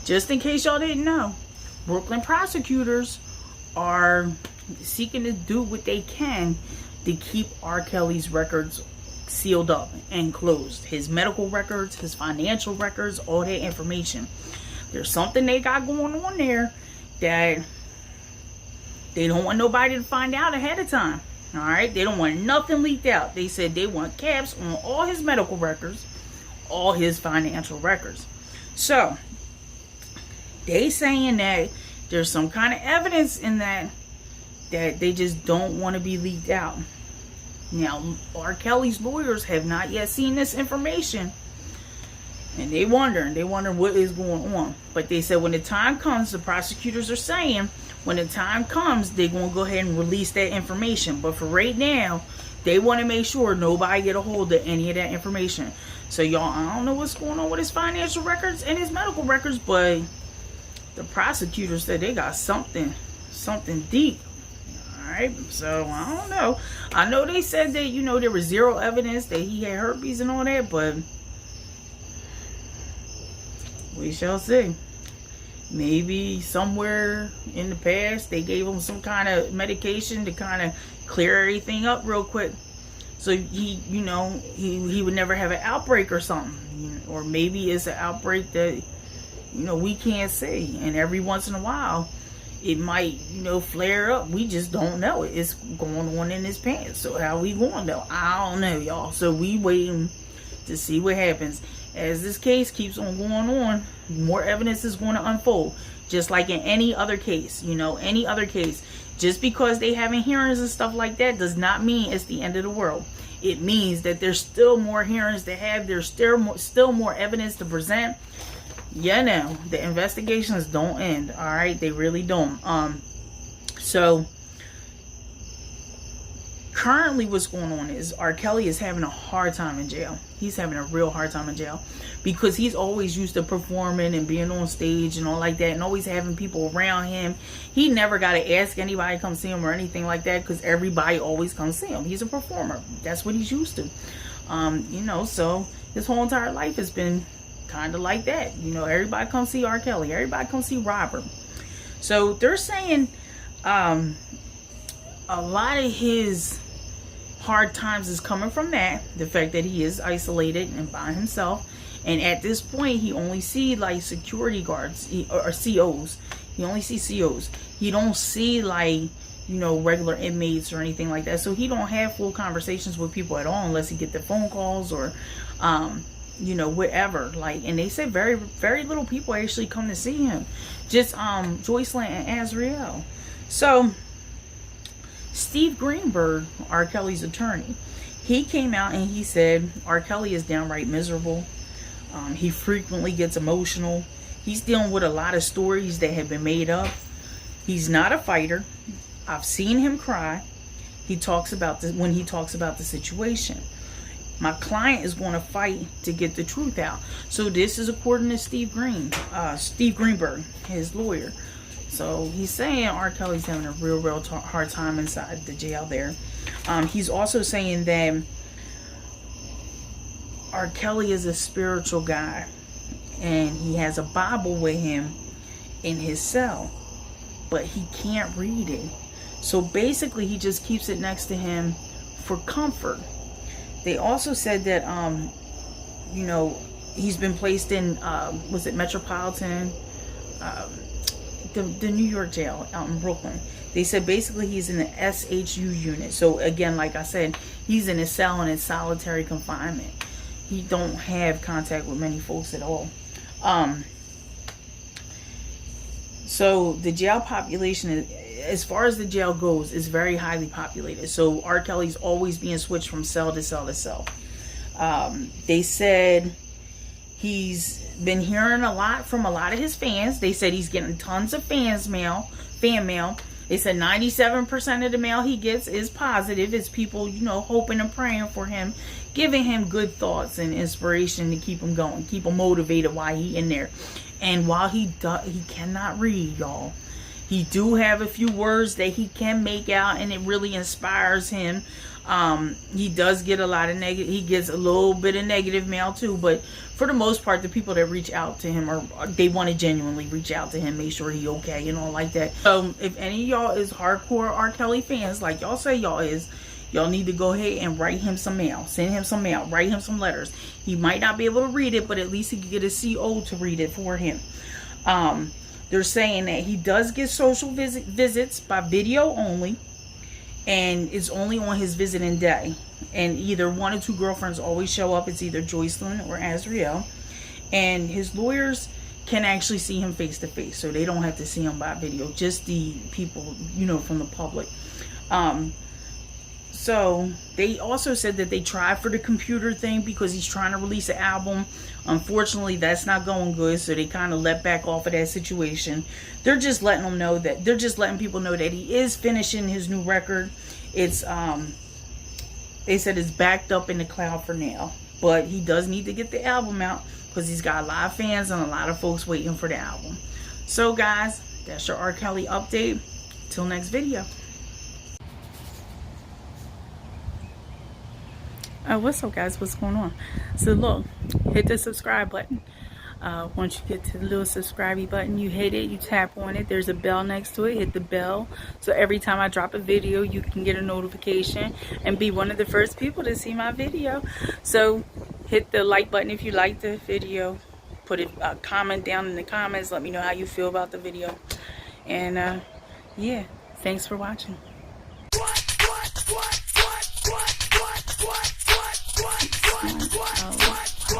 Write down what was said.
just in case y'all didn't know, Brooklyn prosecutors are seeking to do what they can to keep R. Kelly's records sealed up and closed. His medical records, his financial records, all that information. There's something they got going on there that they don't want nobody to find out ahead of time. Alright? They don't want nothing leaked out. They said they want caps on all his medical records, all his financial records. So, they saying that there's some kind of evidence in that they just don't want to be leaked out. Now, R. Kelly's lawyers have not yet seen this information. And they wonder what is going on. But they said when the time comes, the prosecutors are saying, when the time comes, they're going to go ahead and release that information. But for right now, they want to make sure nobody get a hold of any of that information. So y'all, I don't know what's going on with his financial records and his medical records, but the prosecutors said they got something deep. Alright, so I don't know. I know they said that, you know, there was zero evidence that he had herpes and all that, but we shall see. Maybe somewhere in the past they gave him some kind of medication to kind of clear everything up real quick, so he, you know, he would never have an outbreak or something. Or maybe it's an outbreak that, you know, we can't see, and every once in a while it might, you know, flare up. We just don't know. It's going on in his pants. So how we going though? I don't know, y'all. So we waiting to see what happens. As this case keeps on going on, more evidence is going to unfold. Just like in any other case, you know, any other case. Just because they having hearings and stuff like that does not mean it's the end of the world. It means that there's still more hearings to have. There's still more evidence to present. Yeah, no, the investigations don't end. All right, they really don't. So currently what's going on is R. Kelly is having a hard time in jail. He's having a real hard time in jail because he's always used to performing and being on stage and all like that, and always having people around him. He never got to ask anybody to come see him or anything like that, because everybody always comes see him. He's a performer. That's what he's used to. You know, so his whole entire life has been kind of like that. You know, everybody come see R. Kelly. Everybody come see Robert. So they're saying a lot of his hard times is coming from that, the fact that he is isolated and by himself, and at this point he only see like security guards or COs. He only see COs. He don't see, like, you know, regular inmates or anything like that. So he don't have full conversations with people at all unless he get the phone calls or you know, whatever. Like, and they say very, very little people actually come to see him. Just Joycelyn and Azriel. So Steve Greenberg, R. Kelly's attorney, he came out and he said R. Kelly is downright miserable. He frequently gets emotional. He's dealing with a lot of stories that have been made up. He's not a fighter. I've seen him cry. He talks about this when he talks about the situation. My client is going to fight to get the truth out. So this is according to Steve Greenberg, his lawyer. So he's saying R. Kelly's having a real hard time inside the jail there. He's also saying that R. Kelly is a spiritual guy, and he has a Bible with him in his cell, but he can't read it. So basically he just keeps it next to him for comfort. They also said that you know, he's been placed in was it Metropolitan, the New York jail out in Brooklyn. They said basically he's in the SHU unit. So again, like I said, he's in a cell and in solitary confinement. He don't have contact with many folks at all. So the jail population, as far as the jail goes, is very highly populated. So R. Kelly's always being switched from cell to cell to cell. They said he's been hearing a lot from a lot of his fans. They said he's getting tons of fan mail. They said 97% of the mail he gets is positive. It's people, you know, hoping and praying for him, giving him good thoughts and inspiration to keep him going, keep him motivated while he in there. And while he cannot read, y'all, he do have a few words that he can make out, and it really inspires him. He does get a lot of negative. He gets a little bit of negative mail too, but for the most part, the people that reach out to him they want to genuinely reach out to him, make sure he okay and all like that. So if any of y'all is hardcore R. Kelly fans, like y'all say y'all is, y'all need to go ahead and write him some mail. Send him some mail. Write him some letters. He might not be able to read it, but at least he could get a CO to read it for him. They're saying that he does get social visits by video only, and it's only on his visiting day. And either one or two girlfriends always show up. It's either Joycelyn or Azriel. And his lawyers can actually see him face to face, so they don't have to see him by video. Just the people, you know, from the public. So they also said that they tried for the computer thing because he's trying to release an album. Unfortunately, that's not going good, so they kind of let back off of that situation. They're just letting them know that, they're just letting people know that he is finishing his new record. It's they said it's backed up in the cloud for now, but he does need to get the album out because he's got a lot of fans and a lot of folks waiting for the album. So guys, that's your R. Kelly update. Till next video. What's up guys, what's going on? So look, hit the subscribe button. Once you get to the little subscribe button, you hit it, you tap on it, there's a bell next to it. Hit the bell so every time I drop a video you can get a notification and be one of the first people to see my video. So hit the like button if you like the video. Put a comment down in the comments, let me know how you feel about the video. And yeah, thanks for watching.